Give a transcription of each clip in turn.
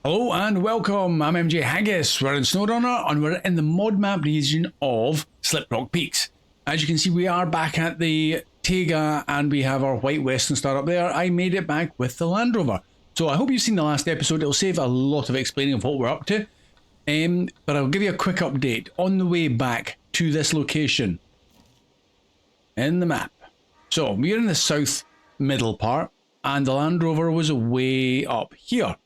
Hello and welcome, I'm MJ Haggis. We're in Snowrunner and we're in the mod map region of Sliprock Peaks. As you can see, we are back at the Taiga and we have our white Western Star up there. I made it back with the Land Rover. So I hope you've seen the last episode. It'll save a lot of explaining of what we're up to. But I'll give you a quick update on the way back to this location in the map. So we're in the south middle part and the Land Rover was way up here.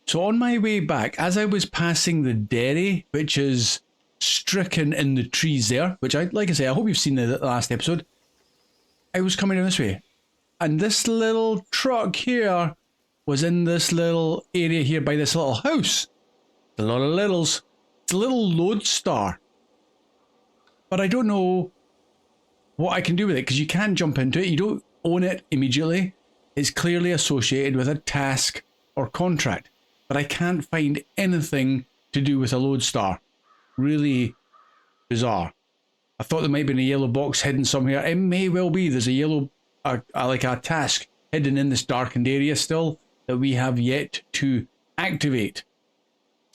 So on my way back, as I was passing the dairy, which is stricken in the trees there, which like I say, I hope you've seen the last episode, I was coming down this way. And this little truck here was in this little area here by this little house. A lot of littles. It's a little Lodestar. But I don't know what I can do with it, because you can't jump into it. You don't own it immediately. It's clearly associated with a task or contract. But I can't find anything to do with a Lodestar. Really bizarre. I thought there might be a yellow box hidden somewhere. It may well be. There's a yellow, like a task hidden in this darkened area still that we have yet to activate.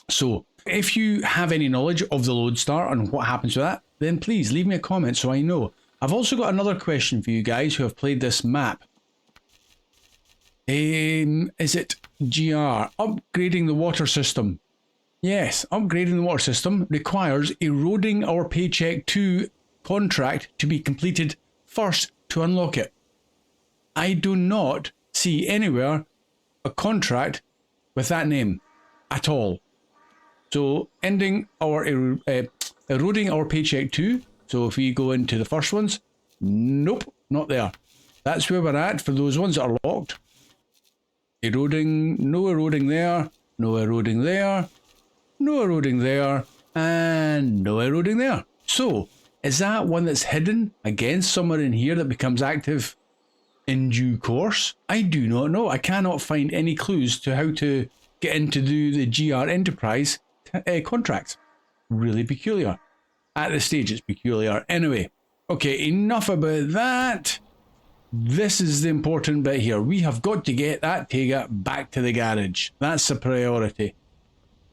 So if you have any knowledge of the Lodestar and what happens with that, then please leave me a comment so I know. I've also got another question for you guys who have played this map. Is it GR? Upgrading the water system. Yes, upgrading the water system requires eroding our paycheck 2 contract to be completed first to unlock it. I do not see anywhere a contract with that name at all. So ending our eroding our paycheck 2. So if we go into the first ones, nope, not there. That's where we're at for those ones that are locked. Eroding, no eroding there, no eroding there, no eroding there, and no eroding there. So, is that one that's hidden again somewhere in here that becomes active in due course? I do not know. I cannot find any clues to how to get in to do the GR Enterprise contract. Really peculiar. At this stage, it's peculiar. Anyway, okay, enough about that. This is the important bit here. We have got to get that Taiga back to the garage. That's a priority.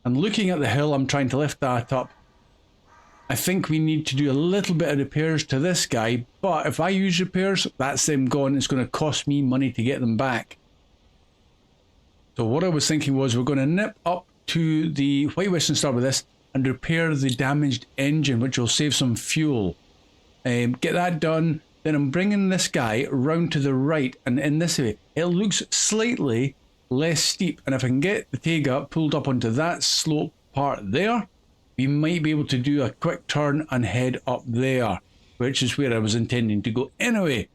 And looking at the hill, I'm trying to lift that up. I think we need to do a little bit of repairs to this guy, but if I use repairs, that's them gone. It's going to cost me money to get them back. So what I was thinking was we're going to nip up to the White Western Star with this and repair the damaged engine, which will save some fuel. Get that done. Then I'm bringing this guy round to the right, and in this way, it looks slightly less steep. And if I can get the Taiga pulled up onto that slope part there, we might be able to do a quick turn and head up there, which is where I was intending to go anyway.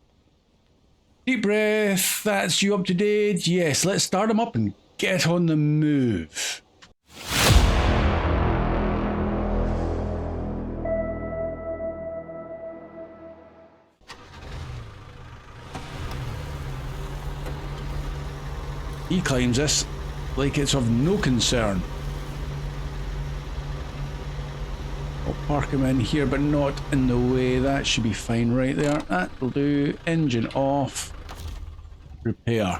Deep breath, that's you up to date. Yes, let's start him up and get on the move. He climbs this like it's of no concern. I'll park him in here, but not in the way. That should be fine right there. That'll do. Engine off. Repair.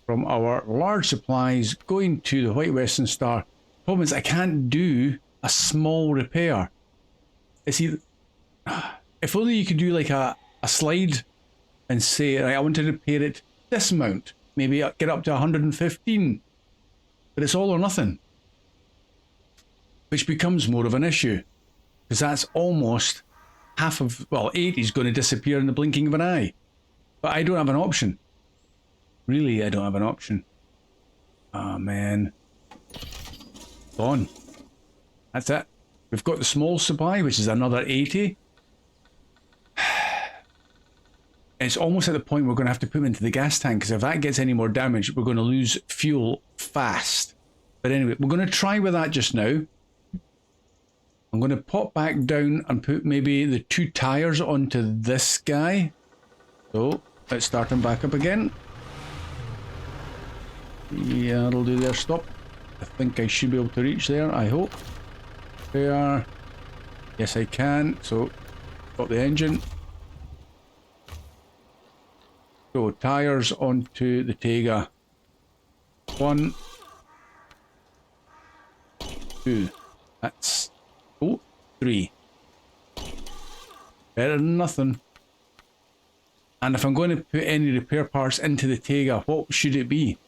From our large supplies going to the White Western Star. Problem is I can't do a small repair. It's either, if only you could do like a slide and say, right, I want to repair it this amount. Maybe get up to 115, but it's all or nothing, which becomes more of an issue, because that's almost half of, well, 80 is going to disappear in the blinking of an eye, but I don't have an option. Really, I don't have an option. Oh man. Gone. That's it. We've got the small supply, which is another 80. It's almost at the point we're going to have to put them into the gas tank, because if that gets any more damage, we're going to lose fuel fast. But anyway, we're going to try with that just now. I'm going to pop back down and put maybe the 2 tires onto this guy. So, let's start him back up again. Yeah, it'll do there. Stop. I think I should be able to reach there, I hope. There. Yes, I can. So, got the engine. So tires onto the Taiga. 1, 2. That's... oh, 3. Better than nothing. And if I'm going to put any repair parts into the Tega, what should it be?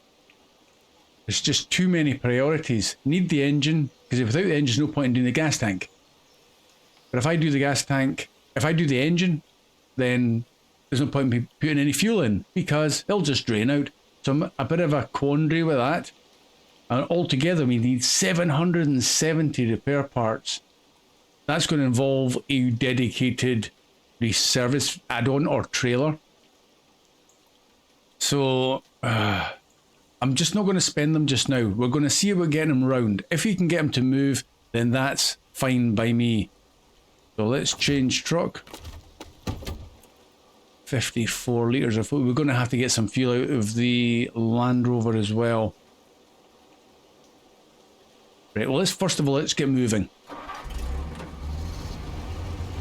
There's just too many priorities. Need the engine, because without the engine, there's no point in doing the gas tank. But if I do the gas tank, if I do the engine, then there's no point in me putting any fuel in, because it'll just drain out. So I'm a bit of a quandary with that. And altogether, we need 770 repair parts. That's going to involve a dedicated service add-on or trailer. So, I'm just not going to spend them just now. We're going to see about getting them round. If we can get them to move, then that's fine by me. So let's change truck. 54 litres of fuel. We're going to have to get some fuel out of the Land Rover as well. Right, well, first of all, let's get moving.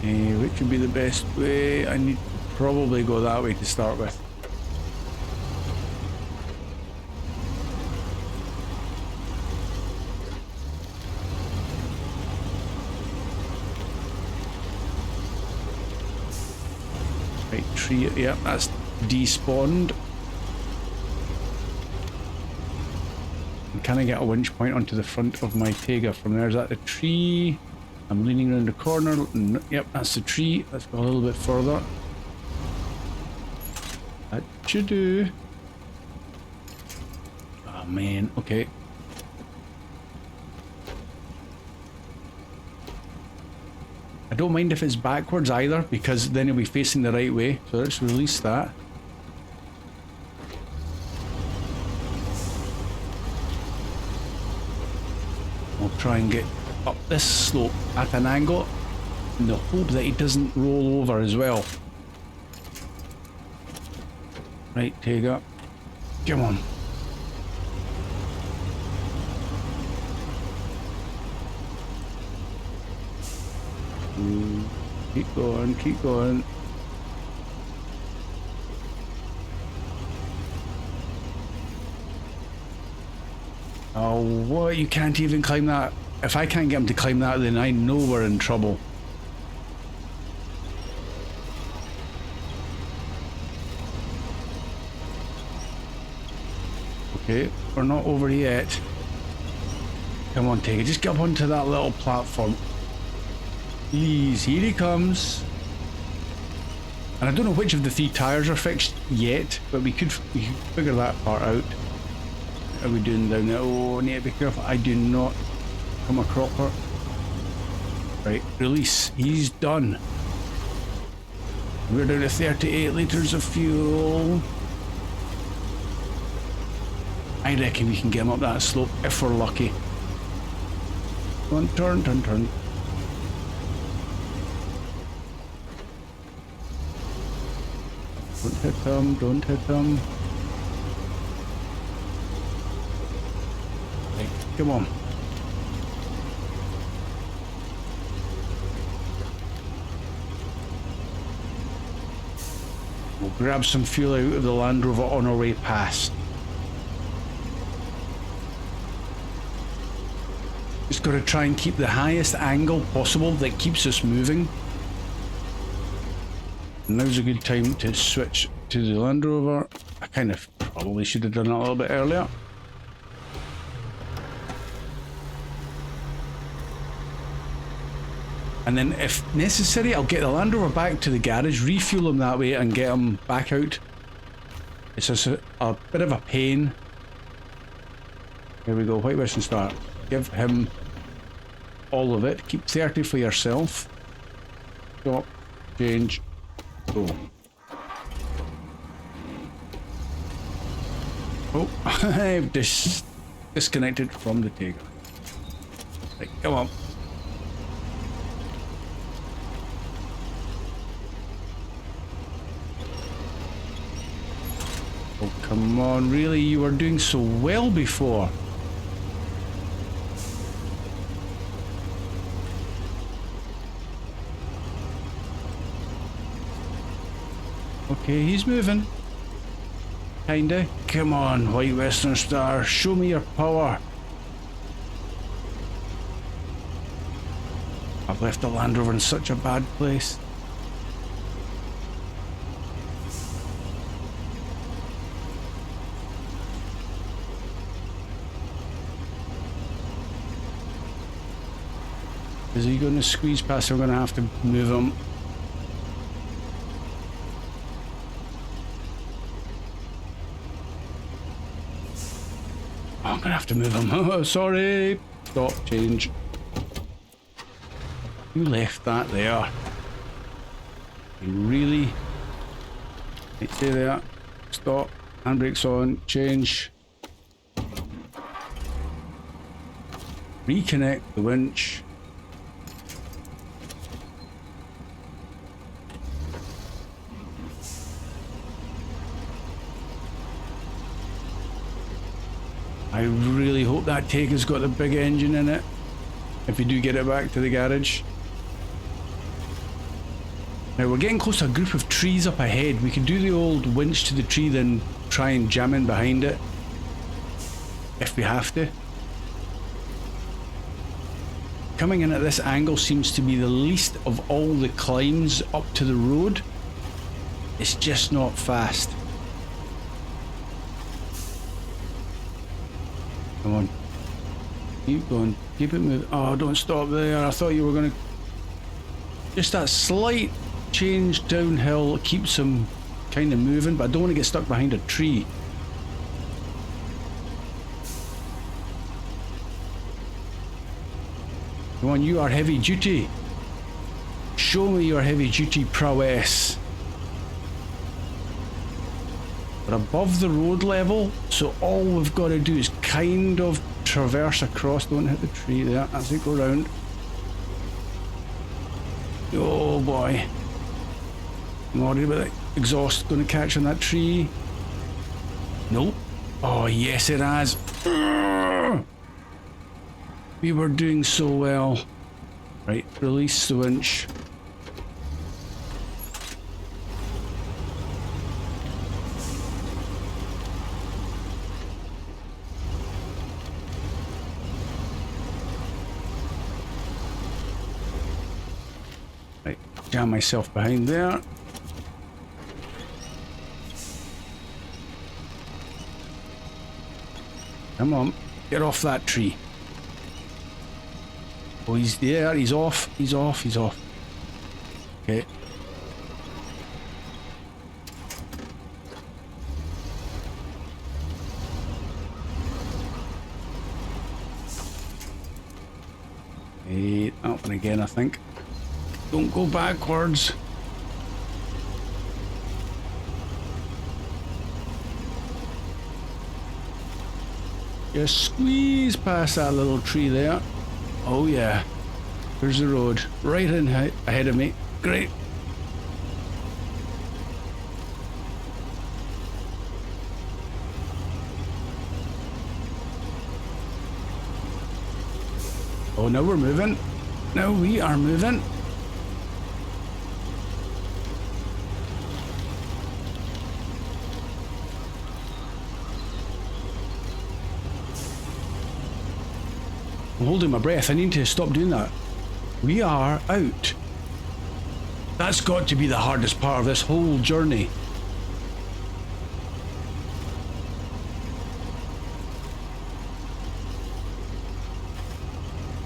Which would be the best way? I need to probably go that way to start with. Right, tree, yep, that's despawned. And can I get a winch point onto the front of my Tega from there? Is that the tree? I'm leaning around the corner. Yep, that's the tree. Let's go a little bit further. That should do. Oh man, okay. I don't mind if it's backwards either, because then it'll be facing the right way. So let's release that. We'll try and get up this slope at an angle in the hope that he doesn't roll over as well. Right, Tega. Come on. Keep going, keep going. Oh, what? You can't even climb that. If I can't get him to climb that, then I know we're in trouble. Okay, we're not over yet. Come on, take it. Just get up onto that little platform. Please, here he comes. And I don't know which of the 3 tires are fixed yet, but we could figure that part out. What are we doing down there? Oh, I need to be careful. I do not come a cropper. Right, release. He's done. We're down to 38 litres of fuel. I reckon we can get him up that slope if we're lucky. Go on, turn, turn, turn. Don't hit him, don't hit him. Right, come on. We'll grab some fuel out of the Land Rover on our way past. Just got to try and keep the highest angle possible that keeps us moving. Now's a good time to switch to the Land Rover. I kind of probably should have done it a little bit earlier. And then if necessary, I'll get the Land Rover back to the garage, refuel him that way and get him back out. It's just a bit of a pain. Here we go, White Western Star. Give him all of it. Keep 30 for yourself. Stop. Change. Go. Oh, I've disconnected from the Tega. Right, come on. Oh, come on, really? You were doing so well before. Okay, he's moving. Kinda. Come on, White Western Star, show me your power. I've left the Land Rover in such a bad place. Is he going to squeeze past? We're going to have to move him. Oh, I'm going to have to move him. Sorry. Stop, change. You left that there. You really? Right, stay there. Stop. Handbrakes on. Change. Reconnect the winch. I really hope that take has got the big engine in it, if we do get it back to the garage. Now we're getting close to a group of trees up ahead. We can do the old winch to the tree, then try and jam in behind it, if we have to. Coming in at this angle seems to be the least of all the climbs up to the road. It's just not fast. Come on. Keep going. Keep it moving. Oh, don't stop there. I thought you were going to... Just that slight change downhill keeps him kind of moving, but I don't want to get stuck behind a tree. Come on, you are heavy duty. Show me your heavy duty prowess. We're above the road level, so all we've got to do is kind of traverse across. Don't hit the tree there. As we go round. Oh boy. I'm worried about the exhaust going to catch on that tree. Nope. Oh yes it has. We were doing so well. Right, release the winch. Right, jam myself behind there. Come on, get off that tree. Oh, he's there, he's off, he's off, he's off. Okay. Hey, that one again, I think. Don't go backwards. Just squeeze past that little tree there. Oh yeah. There's the road. Right in ahead of me. Great. Oh, now we're moving. Now we are moving. I'm holding my breath. I need to stop doing that. We are out. That's got to be the hardest part of this whole journey.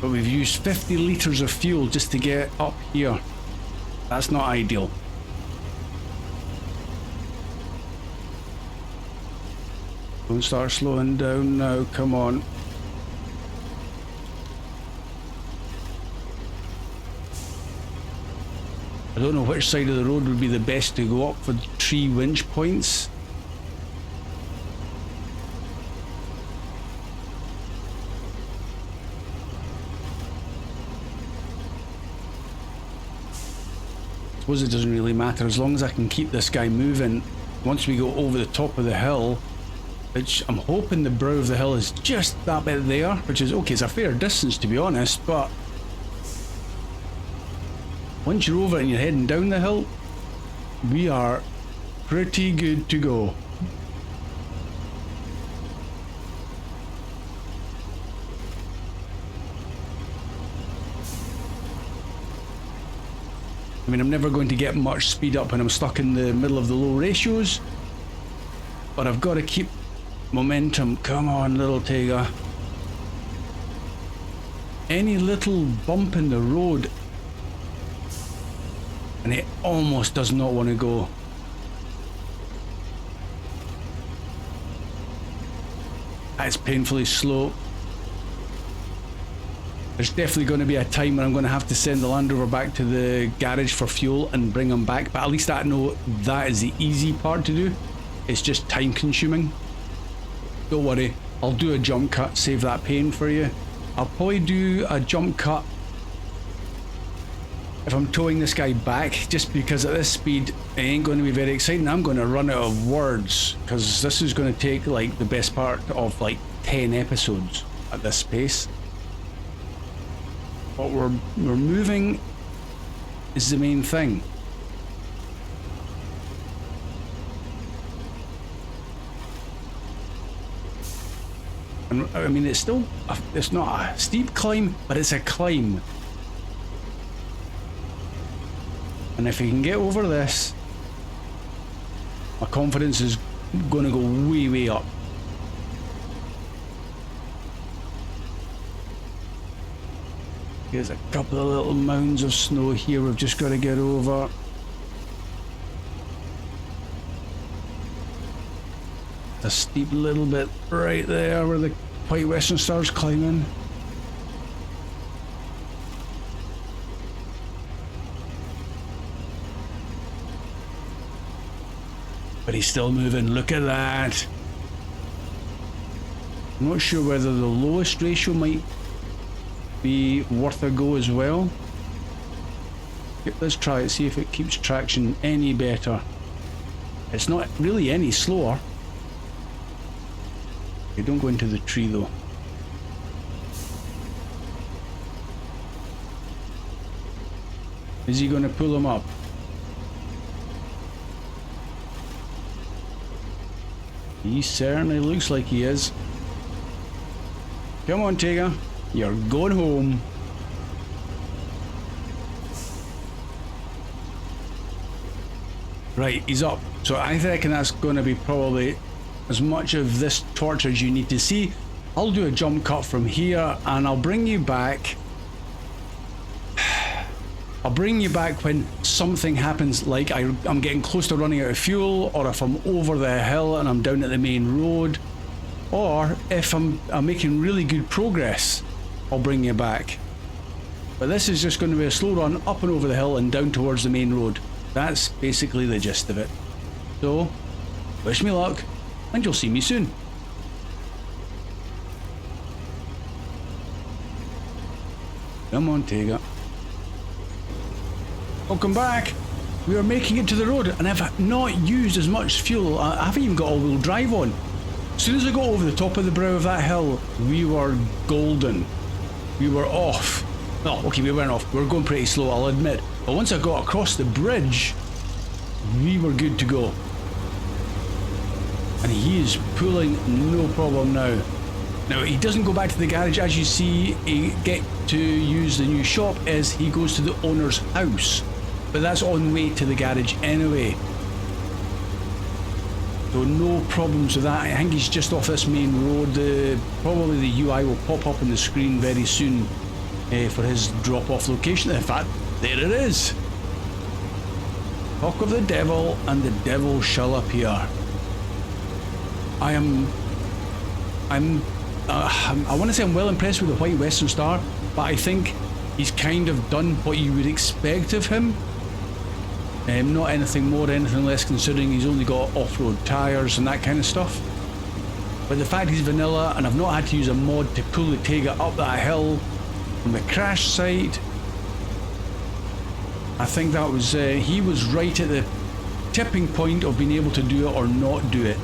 But we've used 50 litres of fuel just to get up here. That's not ideal. Don't start slowing down now, come on. I don't know which side of the road would be the best to go up for the tree winch points. I suppose it doesn't really matter as long as I can keep this guy moving. Once we go over the top of the hill, which I'm hoping the brow of the hill is just that bit there, which is okay, it's a fair distance to be honest, but once you're over and you're heading down the hill, we are pretty good to go. I mean, I'm never going to get much speed up when I'm stuck in the middle of the low ratios, but I've got to keep momentum. Come on, little Taiga. Any little bump in the road and it almost does not want to go. That's painfully slow. There's definitely going to be a time when I'm going to have to send the Land Rover back to the garage for fuel and bring them back, but at least I know that is the easy part to do. It's just time consuming. Don't worry, I'll do a jump cut, save that pain for you. I'll probably do a jump cut if I'm towing this guy back, just because at this speed it ain't going to be very exciting. I'm going to run out of words because this is going to take like the best part of like 10 episodes at this pace. What we're moving is the main thing. And I mean, it's still, it's not a steep climb, but it's a climb. And if we can get over this, my confidence is going to go way, way up. There's a couple of little mounds of snow here we've just got to get over. A steep little bit right there where the White Western Star's climbing. But he's still moving, look at that. I'm not sure whether the lowest ratio might be worth a go as well. Let's try it, see if it keeps traction any better. It's not really any slower. Okay, don't go into the tree though. Is he going to pull him up? He certainly looks like he is. Come on, Taiga. You're going home. Right, he's up. So I reckon that's going to be probably as much of this torch as you need to see. I'll do a jump cut from here and I'll bring you back. I'll bring you back when something happens, like I'm getting close to running out of fuel, or if I'm over the hill and I'm down at the main road, or if I'm making really good progress, I'll bring you back. But this is just going to be a slow run up and over the hill and down towards the main road. That's basically the gist of it. So, wish me luck, and you'll see me soon. Come on, Taiga. Welcome back. We are making it to the road, and I've not used as much fuel. I haven't even got all-wheel drive on. As soon as I got over the top of the brow of that hill, we were golden. We were off. No, okay, we weren't off. We were going pretty slow, I'll admit. But once I got across the bridge, we were good to go. And he is pulling no problem now. Now, he doesn't go back to the garage. As you see, he get to use the new shop as he goes to the owner's house. But that's on way to the garage anyway. So no problems with that. I think he's just off this main road. Probably the UI will pop up on the screen very soon for his drop-off location. In fact, there it is. Talk of the devil, and the devil shall appear. I want to say I'm well impressed with the White Western Star, but I think he's kind of done what you would expect of him. Not anything more, anything less, considering he's only got off-road tyres and that kind of stuff. But the fact he's vanilla, and I've not had to use a mod to pull the Taiga up that hill from the crash site, I think that was, he was right at the tipping point of being able to do it or not do it.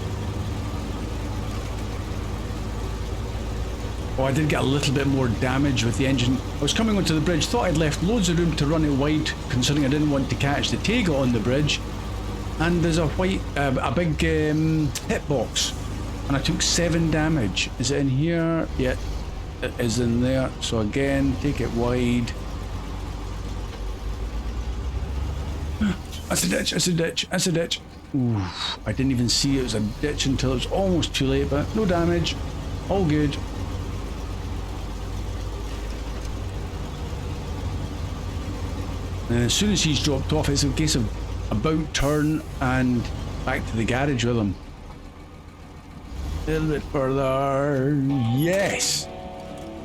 Oh, I did get a little bit more damage with the engine. I was coming onto the bridge, thought I'd left loads of room to run it wide, considering I didn't want to catch the Taiga on the bridge. And there's a big hitbox, and I took 7 damage. Is it in here? Yeah, it is in there. So again, take it wide. That's a ditch, that's a ditch, that's a ditch. Oof, I didn't even see it was a ditch until it was almost too late, but no damage. All good. And as soon as he's dropped off, it's a case of about turn and back to the garage with him. A little bit further. Yes!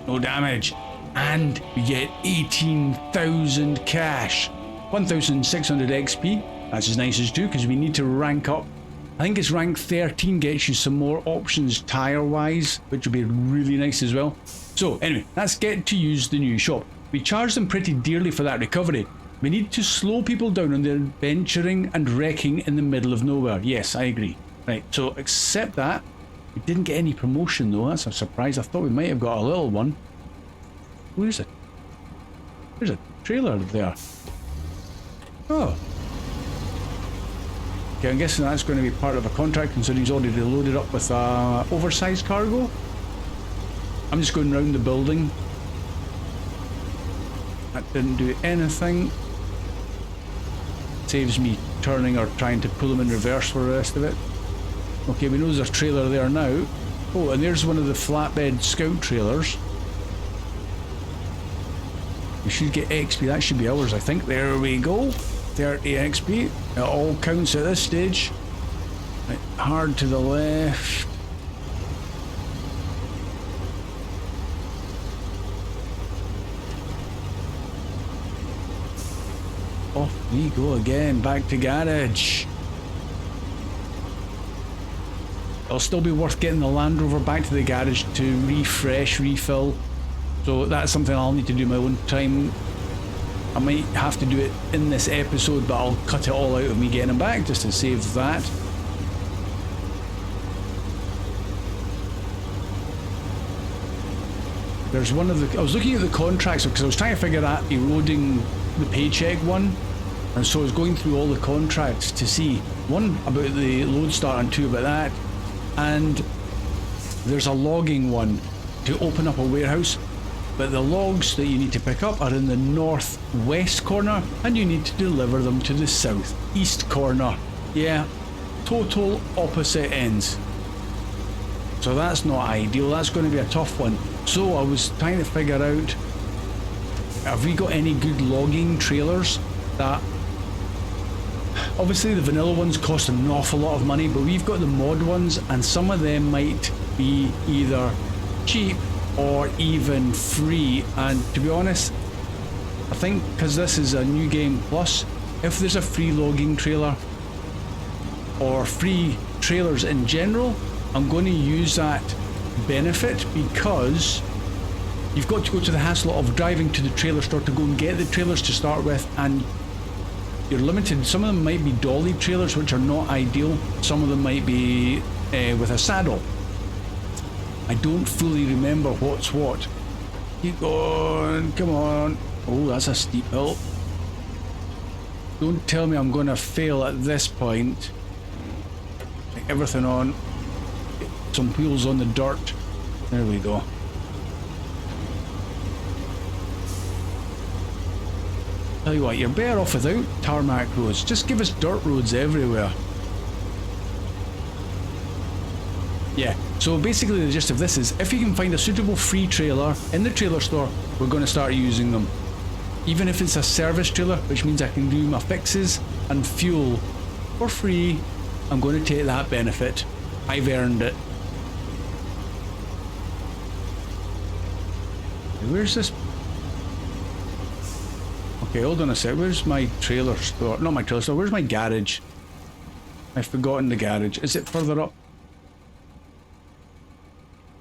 No damage. And we get 18,000 cash. 1,600 XP. That's as nice as do, because we need to rank up. I think it's rank 13 gets you some more options tire-wise, which would be really nice as well. So anyway, let's get to use the new shop. We charge them pretty dearly for that recovery. We need to slow people down on their venturing and wrecking in the middle of nowhere. Yes, I agree. Right, so accept that. We didn't get any promotion though, that's a surprise. I thought we might have got a little one. Where's it? There's a trailer there. Oh. Okay, I'm guessing that's going to be part of a contract considering he's already loaded up with oversized cargo. I'm just going around the building. That didn't do anything. Saves me turning or trying to pull him in reverse for the rest of it. Okay, we know there's a trailer there now. Oh, and there's one of the flatbed scout trailers. We should get XP, that should be ours, I think. There we go. 30 XP. It all counts at this stage. Right, hard to the left. Off we go again, back to garage. It'll still be worth getting the Land Rover back to the garage to refresh, refill. So that's something I'll need to do my own time. I might have to do it in this episode, but I'll cut it all out of me getting him back just to save that. There's one of the... I was looking at the contracts because I was trying to figure out eroding the paycheck one. And so I was going through all the contracts to see, one about the load start and two about that. And there's a logging one to open up a warehouse. But the logs that you need to pick up are in the northwest corner and you need to deliver them to the southeast corner. Yeah, total opposite ends. So that's not ideal, that's going to be a tough one. So I was trying to figure out, have we got any good logging trailers that... Obviously the vanilla ones cost an awful lot of money, but we've got the mod ones and some of them might be either cheap or even free. And to be honest, I think because this is a new game plus, if there's a free logging trailer or free trailers in general, I'm going to use that benefit because you've got to go to the hassle of driving to the trailer store to go and get the trailers to start with, and you're limited. Some of them might be dolly trailers, which are not ideal. Some of them might be with a saddle. I don't fully remember what's what. Keep going, come on. Oh, that's a steep hill. Don't tell me I'm going to fail at this point. Take everything on. Get some wheels on the dirt. There we go. Tell you what, you're better off without tarmac roads. Just give us dirt roads everywhere. Yeah, so basically the gist of this is, if you can find a suitable free trailer in the trailer store, we're going to start using them. Even if it's a service trailer, which means I can do my fixes and fuel for free, I'm going to take that benefit. I've earned it. Where's this? Okay, hold on a sec. Where's my trailer store? Not my trailer store. Where's my garage? I've forgotten the garage. Is it further up?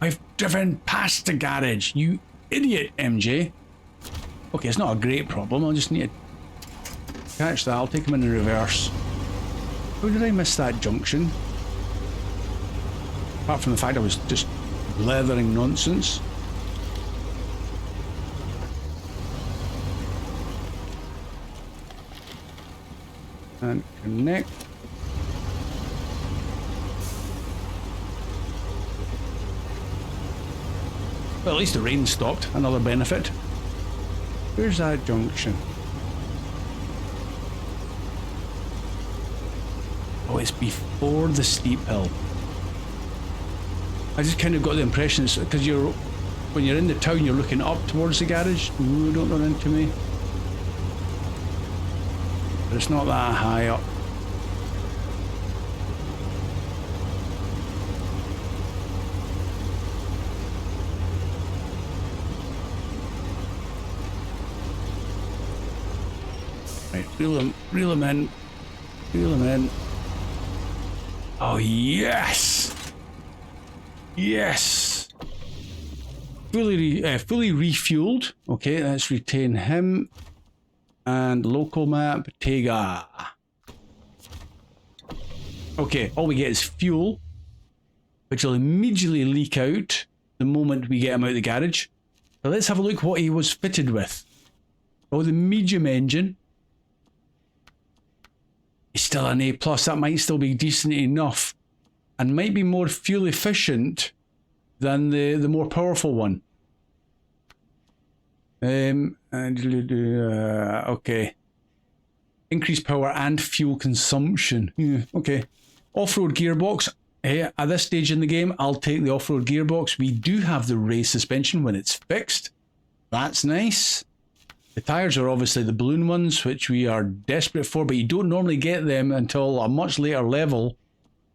I've driven past the garage, you idiot, MJ. Okay, it's not a great problem. I'll just need to catch that. I'll take him in reverse. How did I miss that junction? Apart from the fact I was just blethering nonsense. And connect. Well, at least the rain stopped, another benefit. Where's that junction? Oh, it's before the steep hill. I just kind of got the impression it's because when you're in the town, you're looking up towards the garage. Ooh, don't run into me. But it's not that high up. Right, reel him in. Reel him in. Oh, yes! Yes! Fully refueled. Okay, let's retain him. And local map, Tega. Okay, all we get is fuel, which will immediately leak out the moment we get him out of the garage. So let's have a look what he was fitted with. Oh, the medium engine. It's still an A+. That might still be decent enough. And might be more fuel efficient than the more powerful one. Okay. Increased power and fuel consumption. Yeah, okay. Off-road gearbox. At this stage in the game, I'll take the off-road gearbox. We do have the race suspension when it's fixed. That's nice. The tyres are obviously the balloon ones, which we are desperate for, but you don't normally get them until a much later level.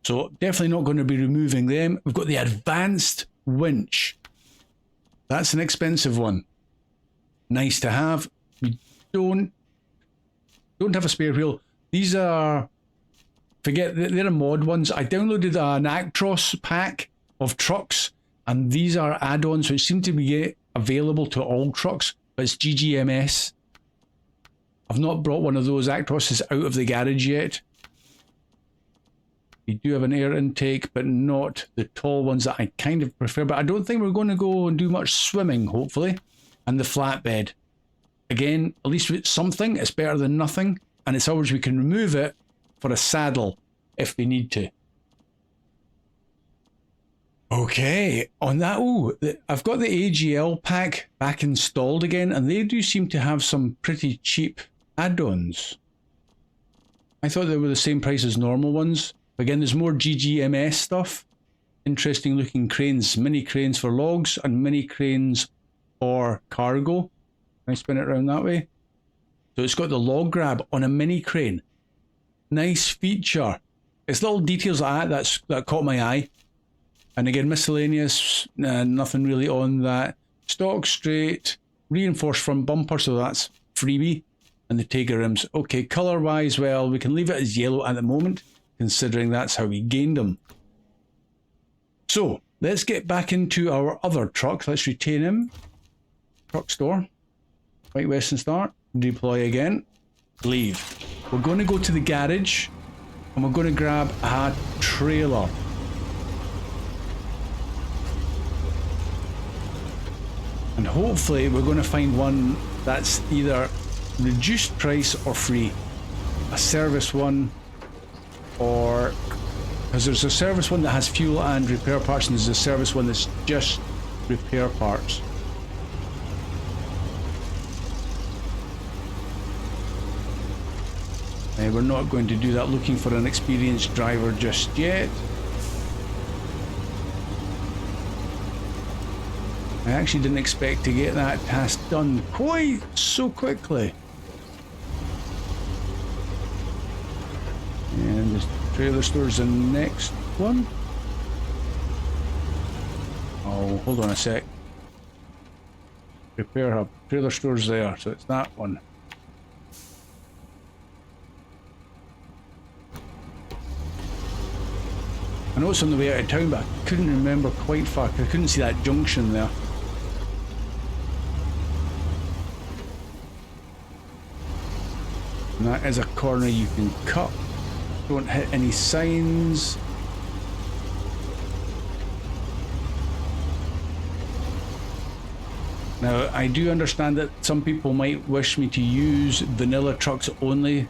So definitely not going to be removing them. We've got the advanced winch. That's an expensive one. Nice to have. We don't have a spare wheel. These are, they're mod ones. I downloaded an Actros pack of trucks, and these are add-ons which seem to be available to all trucks. But it's GGMS. I've not brought one of those Actroses out of the garage yet. We do have an air intake, but not the tall ones that I kind of prefer. But I don't think we're going to go and do much swimming, hopefully. And the flatbed. Again, at least with something, it's better than nothing. And it's ours, we can remove it for a saddle if we need to. Okay, on that, I've got the AGL pack back installed again, and they do seem to have some pretty cheap add-ons. I thought they were the same price as normal ones. Again, there's more GGMS stuff. Interesting looking cranes, mini cranes for logs and mini cranes for cargo. Can I spin it around that way? So it's got the log grab on a mini crane. Nice feature. It's little details like that caught my eye. And again, miscellaneous, nothing really on that. Stock straight, reinforced front bumper, so that's freebie. And the Tega rims. Okay, colour-wise, well, we can leave it as yellow at the moment, considering that's how we gained them. So, let's get back into our other truck. Let's retain him. Truck store. White Western Star. Deploy again. Leave. We're going to go to the garage, and we're going to grab a trailer. And hopefully we're going to find one that's either reduced price or free. A service one, or because there's a service one that has fuel and repair parts, and there's a service one that's just repair parts. We're not going to do that, looking for an experienced driver just yet. I actually didn't expect to get that task done quite so quickly. And the trailer store's the next one. Oh, hold on a sec. Repair hub. Trailer store's there, so it's that one. I know it's on the way out of town, but I couldn't remember quite far. I couldn't see that junction there. And that is a corner you can cut. Don't hit any signs. Now, I do understand that some people might wish me to use vanilla trucks only,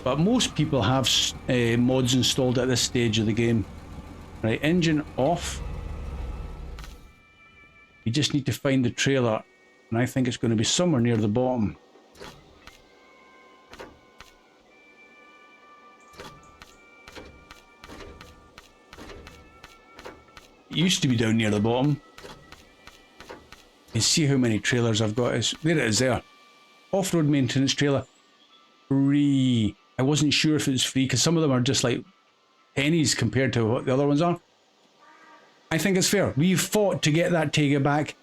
but most people have mods installed at this stage of the game. Right, engine off. You just need to find the trailer, and I think it's going to be somewhere near the bottom. It used to be down near the bottom. You see how many trailers I've got. There it is there. Off-road maintenance trailer. Free. I wasn't sure if it was free because some of them are just like pennies compared to what the other ones are. I think it's fair. We've fought to get that Tega back.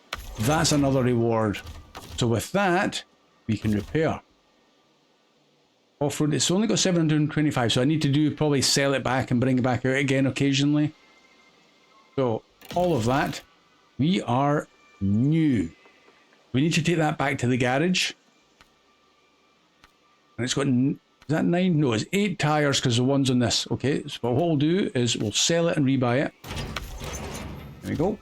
That's another reward. So with that, we can repair. Off-road, it's only got 725, so I need to probably sell it back and bring it back out again occasionally. So, all of that, we are new. We need to take that back to the garage. And it's got, is that 9? No, it's 8 tyres because the one's on this. Okay, so what we'll do is we'll sell it and rebuy it. There we go.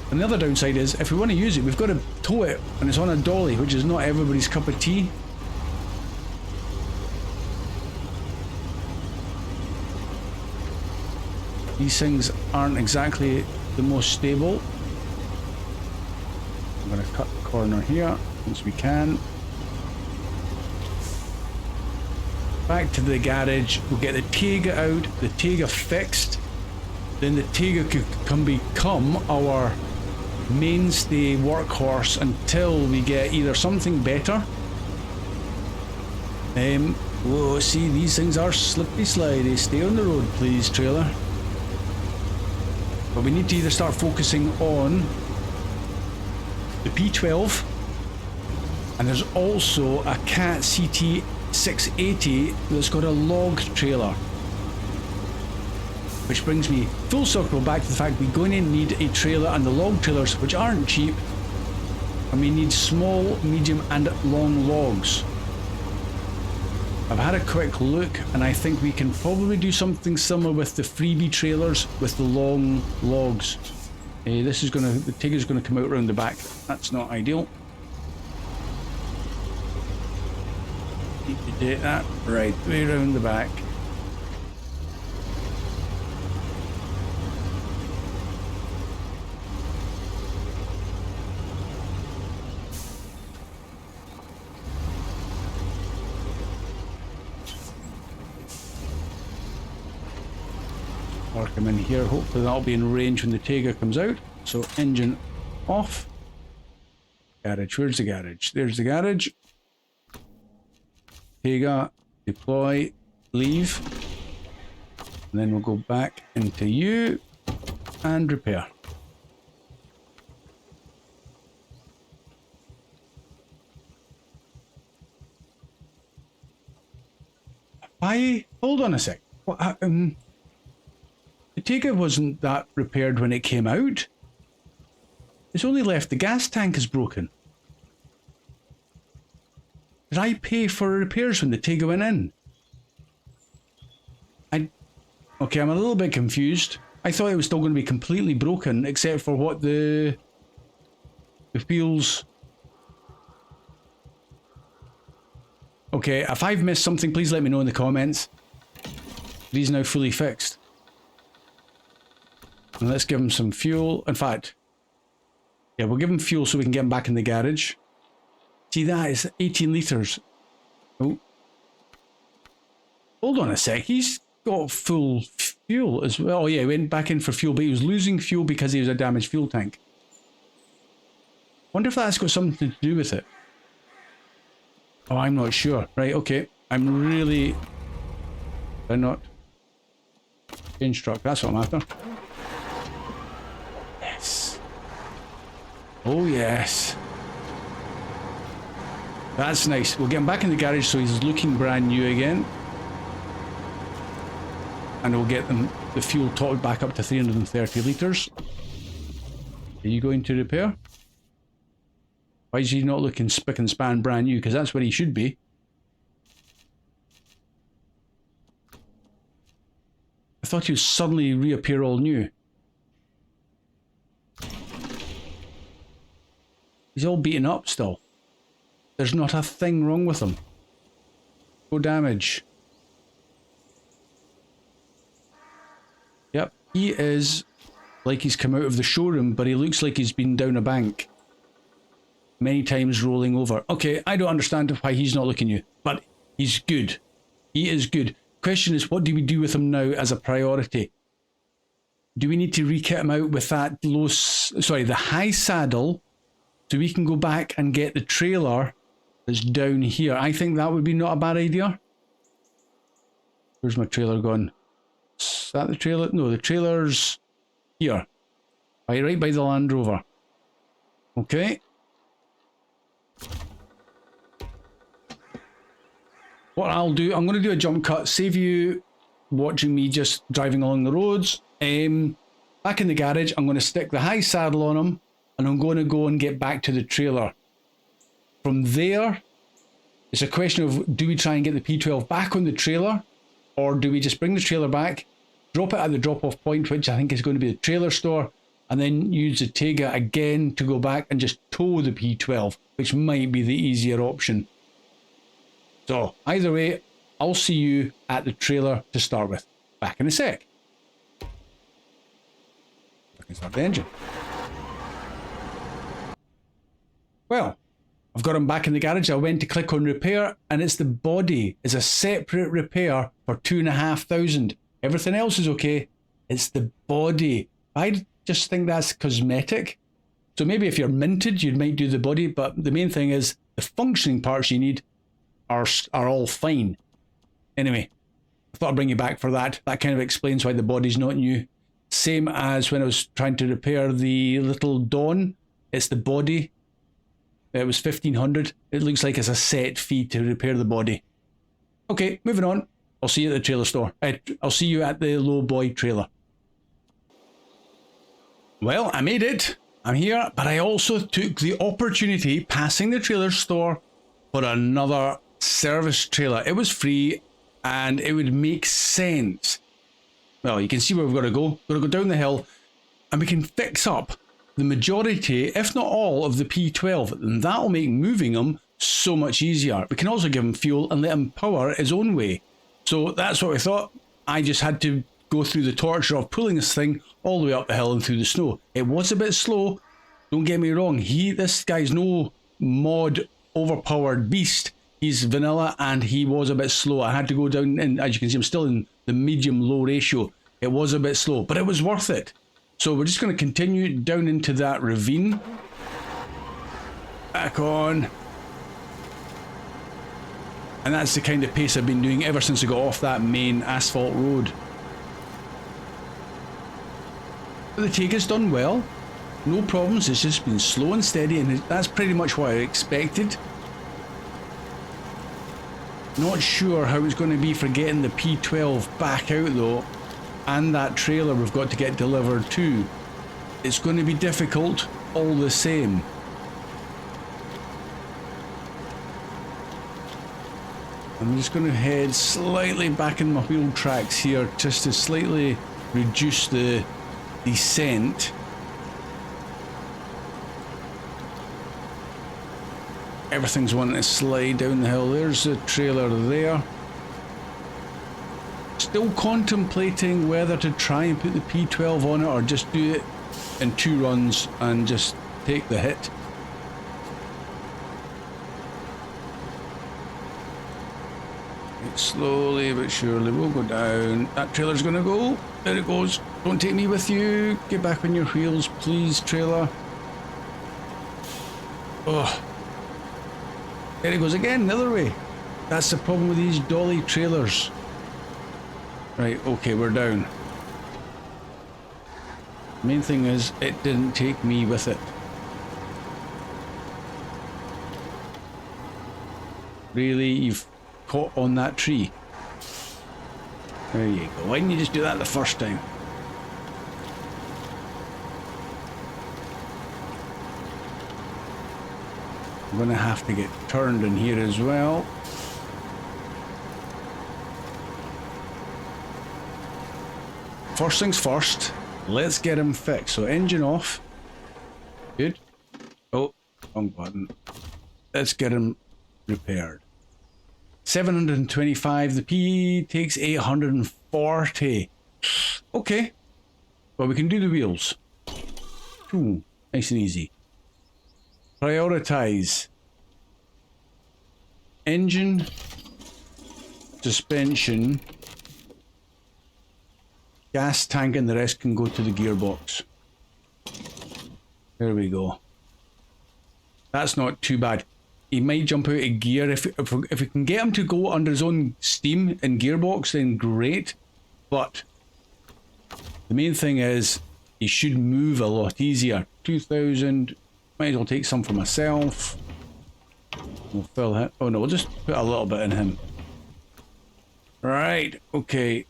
And the other downside is, if we want to use it, we've got to tow it, and it's on a dolly, which is not everybody's cup of tea. These things aren't exactly the most stable. I'm going to cut the corner here, once we can. Back to the garage, we'll get the Tega out, the Tega fixed, then the Tega can become our mainstay workhorse until we get either something better. Whoa, see, these things are slippery slidey. Stay on the road, please, trailer. But we need to either start focusing on the P12, and there's also a Cat CT 680 that's got a log trailer. Which brings me full circle back to the fact we're going to need a trailer, and the log trailers, which aren't cheap, and we need small, medium and long logs. I've had a quick look and I think we can probably do something similar with the freebie trailers with the long logs. This is gonna, the Tega's gonna come out around the back. That's not ideal. Need to do that right way around the back. Work him in here, hopefully that'll be in range when the Tega comes out. So engine off. Garage, where's the garage? There's the garage. Tega, deploy, leave. And then we'll go back into you and repair. Hold on a sec. What, the Tega wasn't that repaired when it came out. It's only left the gas tank is broken. Did I pay for repairs when the Tega went in? Okay, I'm a little bit confused. I thought it was still going to be completely broken, except for what the wheels. Okay, if I've missed something, please let me know in the comments. These now fully fixed. And let's give him some fuel. In fact, yeah, we'll give him fuel so we can get him back in the garage. See, that is 18 litres. Oh. Hold on a sec. He's got full fuel as well. Oh, yeah, he went back in for fuel, but he was losing fuel because he was a damaged fuel tank. Wonder if that's got something to do with it. Oh, I'm not sure. Right, okay. I'm really... They're not... Change truck, that's what I'm after. Yes. Oh, yes. That's nice. We'll get him back in the garage so he's looking brand new again. And we'll get them the fuel topped back up to 330 litres. Are you going to repair? Why is he not looking spick and span brand new? Because that's where he should be. I thought he would suddenly reappear all new. He's all beaten up still. There's not a thing wrong with him. No damage. Yep, he is like he's come out of the showroom, but he looks like he's been down a bank. Many times rolling over. Okay, I don't understand why he's not looking new, but he's good. He is good. Question is, what do we do with him now as a priority? Do we need to rekit him out with that the high saddle, so we can go back and get the trailer that's down here? I think that would be not a bad idea. Where's my trailer gone? Is that the trailer? No, the trailer's here. Right by the Land Rover. Okay. What I'll do, I'm going to do a jump cut, save you watching me just driving along the roads. Back in the garage, I'm going to stick the high saddle on him, and I'm going to go and get back to the trailer. From there, it's a question of, do we try and get the P12 back on the trailer, or do we just bring the trailer back, drop it at the drop-off point, which I think is going to be the trailer store, and then use the Tega again to go back and just tow the P12, which might be the easier option. So, either way, I'll see you at the trailer to start with. Back in a sec. I can start the engine. Well, I've got him back in the garage. I went to click on repair, and it's the body. It's a separate repair for 2,500. Everything else is okay. It's the body. I just think that's cosmetic. So maybe if you're minted, you might do the body, but the main thing is the functioning parts you need are all fine. Anyway, I thought I'd bring you back for that. That kind of explains why the body's not new. Same as when I was trying to repair the little Dawn. It's the body. It was 1,500. It looks like it's a set fee to repair the body. Okay, moving on. I'll see you at the trailer store. I'll see you at the low boy trailer. Well, I made it. I'm here, but I also took the opportunity passing the trailer store for another service trailer. It was free and it would make sense. Well, you can see where we've got to go. We've got to go down the hill and we can fix up the majority, if not all, of the P12, and that'll make moving them so much easier. We can also give him fuel and let him power his own way. So that's what we thought. I just had to go through the torture of pulling this thing all the way up the hill and through the snow. It was a bit slow, don't get me wrong. This guy's no mod overpowered beast. He's vanilla and he was a bit slow. I had to go down, and as you can see, I'm still in the medium-low ratio. It was a bit slow, but it was worth it. So we're just going to continue down into that ravine. Back on. And that's the kind of pace I've been doing ever since I got off that main asphalt road. But the Tega's done well. No problems, it's just been slow and steady, and that's pretty much what I expected. Not sure how it's going to be for getting the P12 back out though, and that trailer we've got to get delivered to. It's going to be difficult all the same. I'm just going to head slightly back in my wheel tracks here just to slightly reduce the descent. Everything's wanting to slide down the hill. There's the trailer there. Still contemplating whether to try and put the P12 on it or just do it in 2 runs and just take the hit. Slowly but surely we'll go down. That trailer's gonna go. There it goes. Don't take me with you. Get back on your wheels, please, trailer. Oh. There it goes again, the other way. That's the problem with these dolly trailers. Right, okay, we're down. Main thing is, it didn't take me with it. Really, you've caught on that tree. There you go. Why didn't you just do that the first time? I'm gonna have to get turned in here as well. First things first, let's get him fixed. So engine off. Good. Oh, wrong button. Let's get him repaired. 725, the P takes 840. Okay. Well, we can do the wheels. Ooh, nice and easy. Prioritize. Engine, suspension, gas tank and the rest can go to the gearbox. There we go. That's not too bad. He might jump out of gear. If we can get him to go under his own steam and gearbox, then great. But the main thing is he should move a lot easier. 2,000. Might as well take some for myself. We'll fill that. Oh no, we'll just put a little bit in him. Right, okay.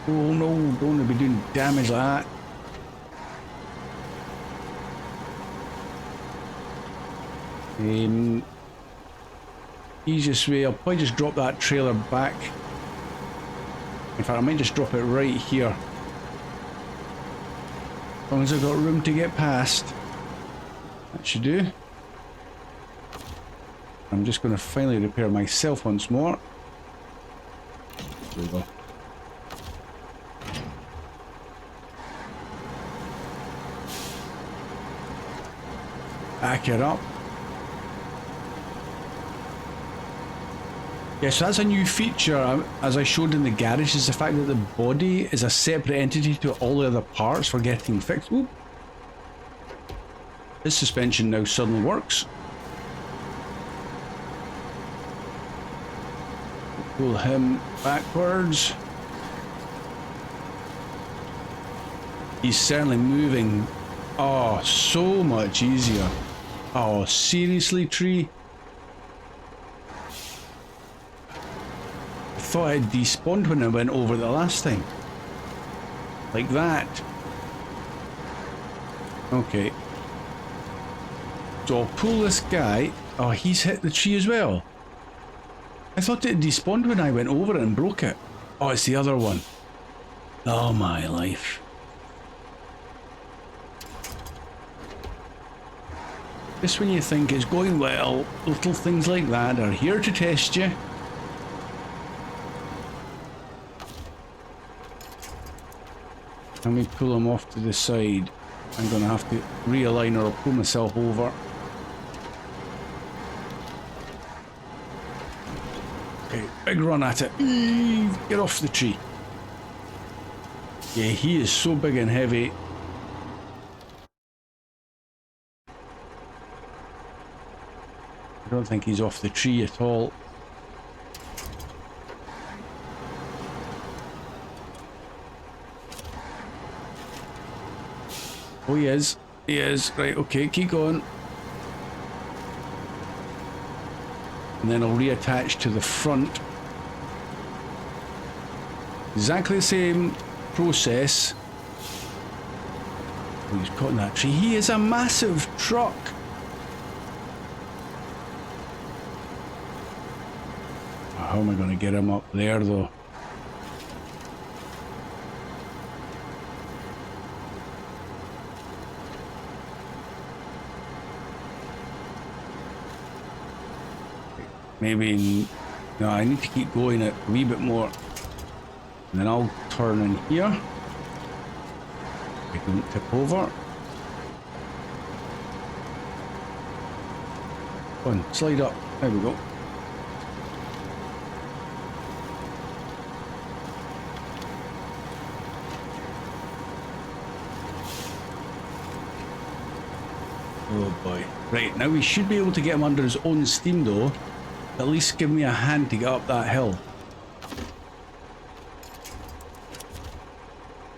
Oh no, don't want to be doing damage like that. Easiest way, I'll probably just drop that trailer back. In fact, I might just drop it right here. As long as I've got room to get past. That should do. I'm just going to finally repair myself once more. There we go. Back it up. Yeah, so that's a new feature, as I showed in the garage, is the fact that the body is a separate entity to all the other parts for getting fixed. Oop. This suspension now suddenly works. Pull him backwards. He's certainly moving. Oh, so much easier. Oh, seriously, tree? I thought I had despawned when I went over the last time. Like that. Okay. So I'll pull this guy. Oh, he's hit the tree as well. I thought it despawned when I went over it and broke it. Oh, it's the other one. Oh my life. Just when you think it's going well, little things like that are here to test you. Let me pull him off to the side. I'm going to have to realign or pull myself over. Okay, big run at it. Get off the tree. Yeah, he is so big and heavy. I don't think he's off the tree at all. Oh, he is. He is. Right, okay, keep going. And then I'll reattach to the front. Exactly the same process. Oh, he's caught in that tree. He is a massive truck. How am I going to get him up there, though? Maybe... No, I need to keep going a wee bit more. And then I'll turn in here. I can tip over. Go on, slide up. There we go. Oh boy. Right, now we should be able to get him under his own steam though. At least give me a hand to get up that hill.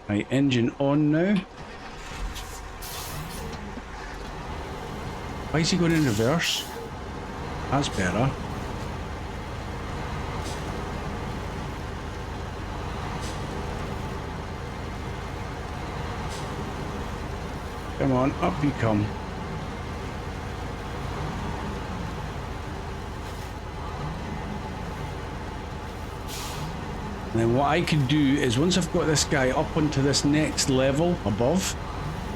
Right, engine on now. Why is he going in reverse? That's better. Come on, up you come. And then what I can do is, once I've got this guy up onto this next level above,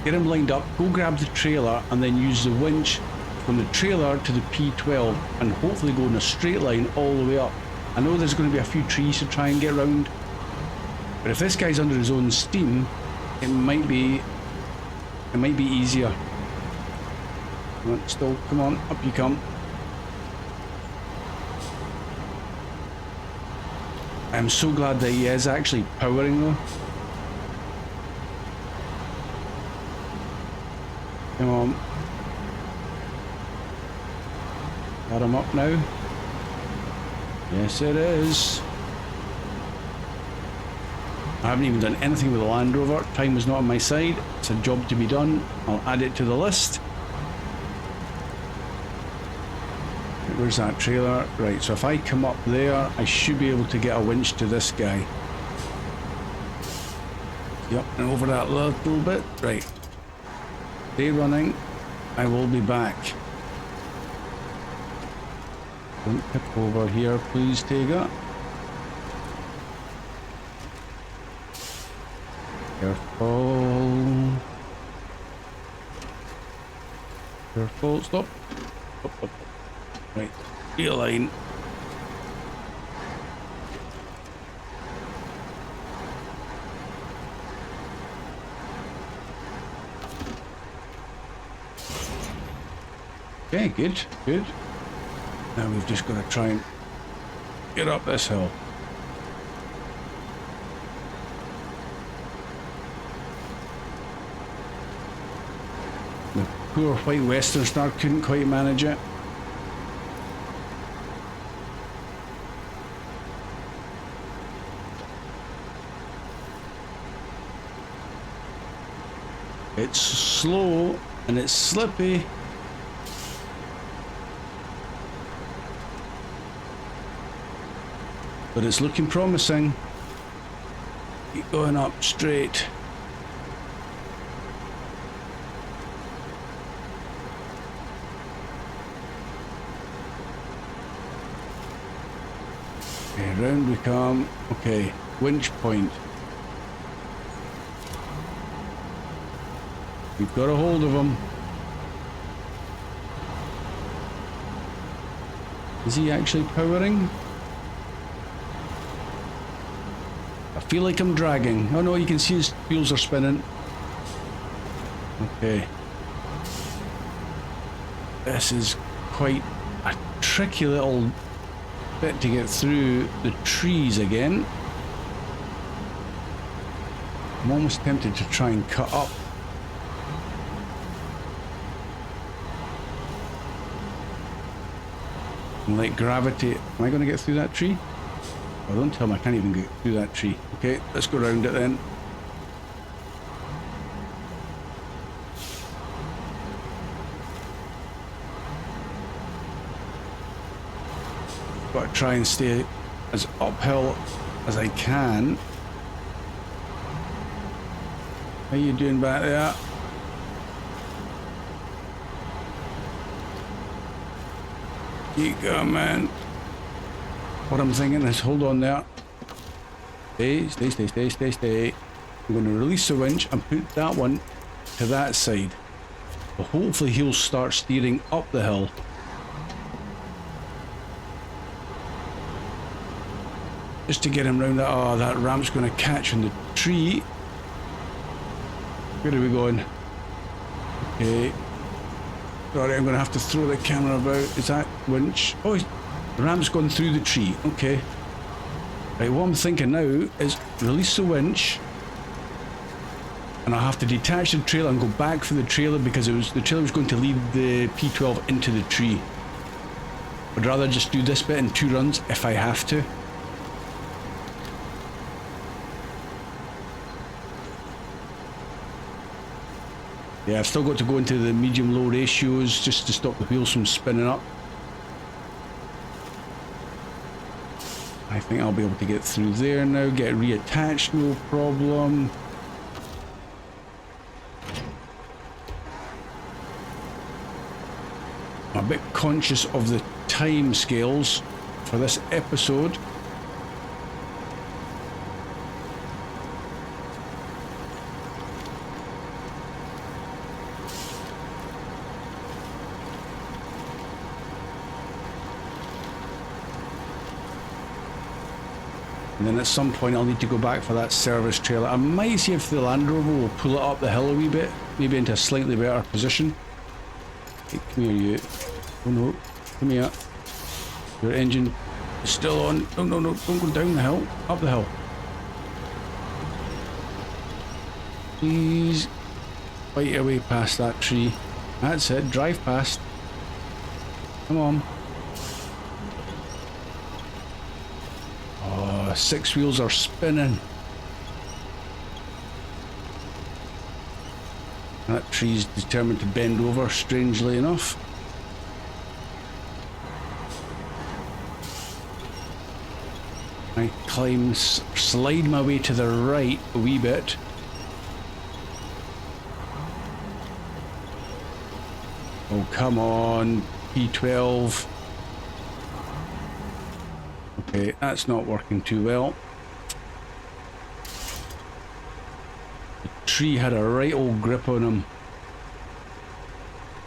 get him lined up, go grab the trailer, and then use the winch from the trailer to the P12 and hopefully go in a straight line all the way up. I know there's going to be a few trees to try and get around, but if this guy's under his own steam, it might be easier. Come on, still, come on, up you come. I'm so glad that he is actually powering though. Come on. Got him up now. Yes, it is. I haven't even done anything with the Land Rover. Time was not on my side. It's a job to be done. I'll add it to the list. Where's that trailer? Right, so if I come up there, I should be able to get a winch to this guy. Yep, and over that little bit. Right. Stay running. I will be back. Don't tip over here, please, Tega. Careful. Careful. Stop. Up, up. Right. Realign. Okay, good, good. Now we've just got to try and get up this hill. The poor white Western Star couldn't quite manage it. It's slow and it's slippy. But it's looking promising. Keep going up straight. Okay, round we come. Okay, winch point. We've got a hold of him. Is he actually powering? I feel like I'm dragging. Oh no, you can see his wheels are spinning. Okay. This is quite a tricky little bit to get through the trees again. I'm almost tempted to try and cut up. And let gravity... Am I going to get through that tree? Oh, don't tell me I can't even get through that tree. Okay, let's go around it then. Got to try and stay as uphill as I can. How you doing back there? Keep going, man. What I'm thinking is, hold on there. Stay, stay, stay, stay, stay, stay. I'm going to release the winch and put that one to that side. But hopefully he'll start steering up the hill. Just to get him round that. Oh, that ramp's going to catch in the tree. Where are we going? Okay. Sorry, I'm going to have to throw the camera about. Is that winch? Oh, the ramp's gone through the tree. Okay. Right, what I'm thinking now is release the winch. And I'll have to detach the trailer and go back for the trailer because the trailer was going to lead the P12 into the tree. I'd rather just do this bit in 2 runs if I have to. Yeah, I've still got to go into the medium-low ratios just to stop the wheels from spinning up. I think I'll be able to get through there now, get reattached, no problem. I'm a bit conscious of the time scales for this episode. And then at some point I'll need to go back for that service trailer. I might see if the Land Rover will pull it up the hill a wee bit, maybe into a slightly better position. Hey, come here you. Oh no, come here. Your engine It's still on. No, no, no. Don't go down the hill. Up the hill. Please. Fight your way past that tree. That's it. Drive past. Come on. Oh, 6 wheels are spinning. That tree's determined to bend over, strangely enough. I climb, slide my way to the right a wee bit. Oh, come on, P12. Okay, that's not working too well. The tree had a right old grip on him.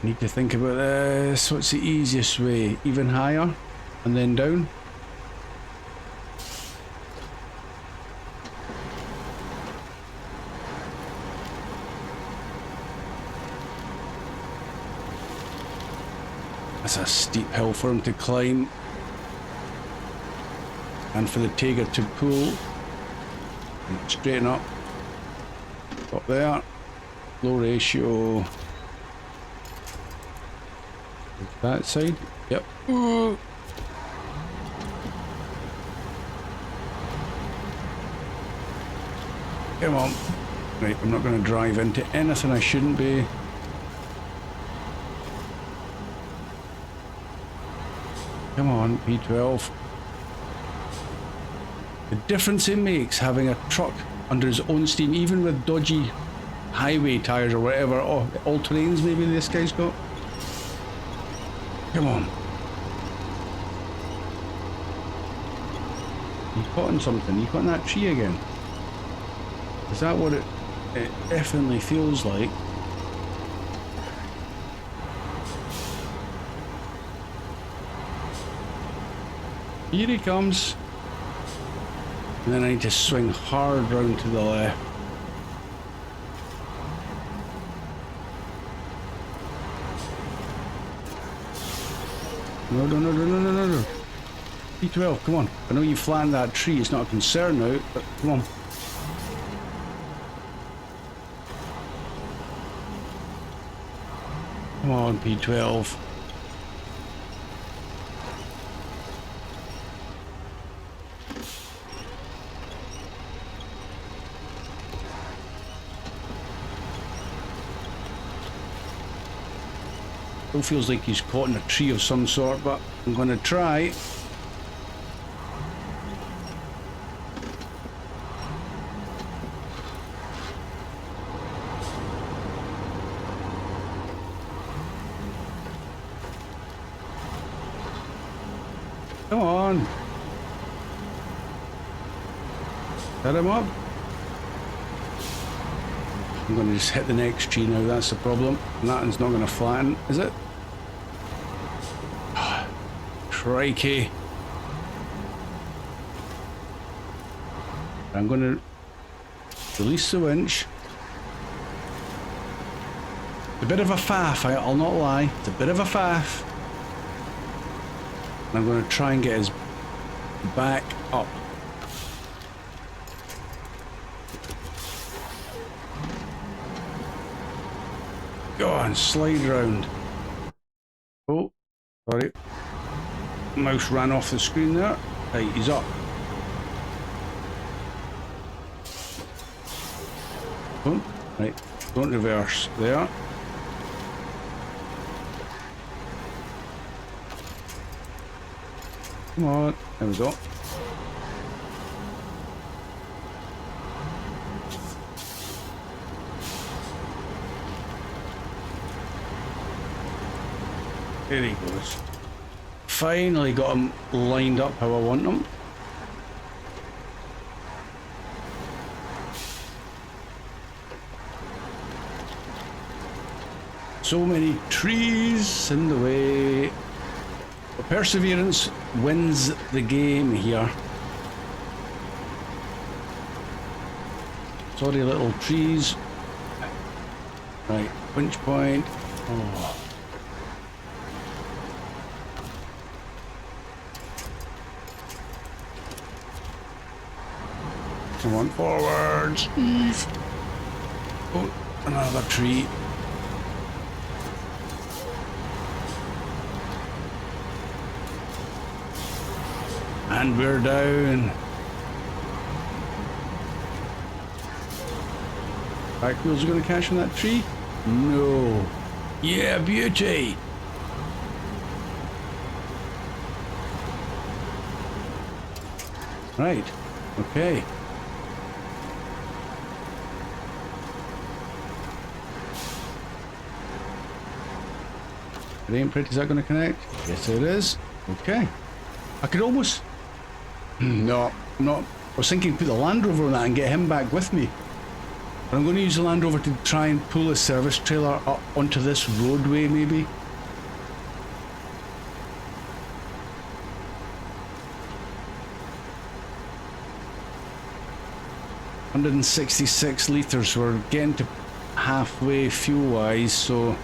Need to think about this. What's the easiest way? Even higher and then down? That's a steep hill for him to climb. And for the Tiger to pull. Straighten up. Up there. Low ratio. That side. Yep. Ooh. Come on. Right, I'm not going to drive into anything I shouldn't be. Come on, P12. The difference it makes having a truck under his own steam, even with dodgy highway tires or whatever, or all terrains maybe this guy's got. Come on. You caught on something. You caught in that tree again. Is that what it definitely feels like? Here he comes. And then I need to swing hard round to the left. No, no, no, no, no, no, no, no. P12, come on. I know you flattened that tree. It's not a concern now, but come on. Come on, P12. Still feels like he's caught in a tree of some sort, but I'm going to try. Come on. Set him up. I'm going to just hit the next tree now, that's the problem. And that one's not going to flatten, is it? Crikey. I'm going to release the winch. It's a bit of a faff, I'll not lie. It's a bit of a faff. And I'm going to try and get his back up. Go on, slide round. Oh, sorry. Mouse ran off the screen there. Right, he's up. Oh, right, don't reverse there. Come on, there we go. There he goes. Finally got him lined up how I want them. So many trees in the way. But perseverance wins the game here. Sorry, little trees. Right, pinch point. Oh. Come on, forwards. Eve. Oh, another tree. And we're down. Back wheels are going to catch on that tree? No. Yeah, beauty. Right. Okay. It ain't pretty. Is that going to connect? Yes, it is. Okay. I could almost... No, no. I was thinking put the Land Rover on that and get him back with me. But I'm going to use the Land Rover to try and pull a service trailer up onto this roadway, maybe. $166 litres. We're getting to halfway fuel-wise, so...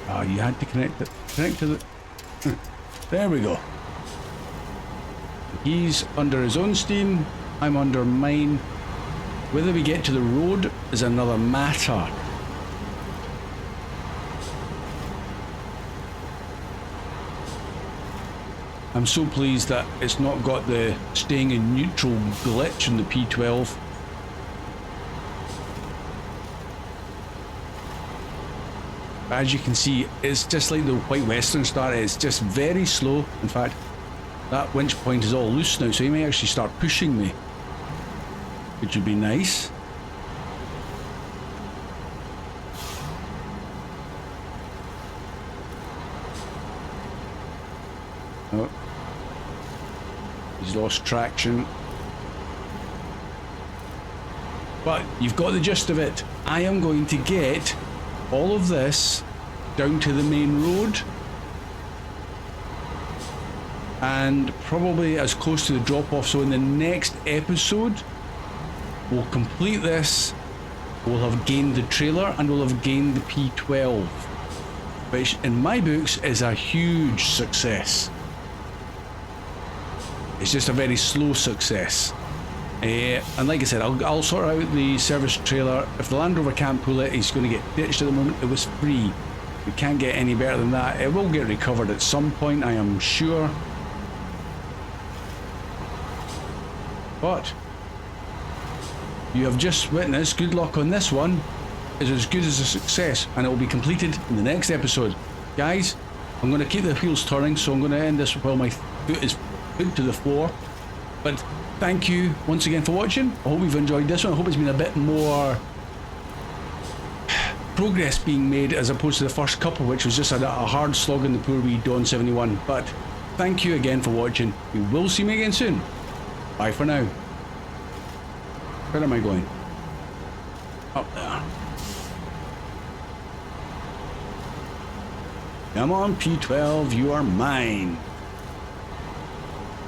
Oh, you had to connect it. Connect to the... There we go. He's under his own steam. I'm under mine. Whether we get to the road is another matter. I'm so pleased that it's not got the staying in neutral glitch in the P12. As you can see, it's just like the White Western Star. It's just very slow. In fact, that winch point is all loose now, so he may actually start pushing me, which would be nice. Oh, he's lost traction. But you've got the gist of it. I am going to get all of this down to the main road and probably as close to the drop-off, so in the next episode we'll complete this, we'll have gained the trailer and we'll have gained the P12, which in my books is a huge success. It's just a very slow success. And like I said, I'll sort out the service trailer. If the Land Rover can't pull it, he's going to get ditched at the moment. It was free. We can't get any better than that. It will get recovered at some point, I am sure. But you have just witnessed, good luck on this one, is as good as a success, and it will be completed in the next episode. Guys, I'm going to keep the wheels turning, so I'm going to end this while my foot is put to the floor. But thank you once again for watching. I hope you've enjoyed this one. I hope it's been a bit more progress being made as opposed to the first couple, which was just a hard slog in the poor wee Dawn 71. But thank you again for watching. We will see me again soon. Bye for now. Where am I going? Up there. Come on, P12, you are mine.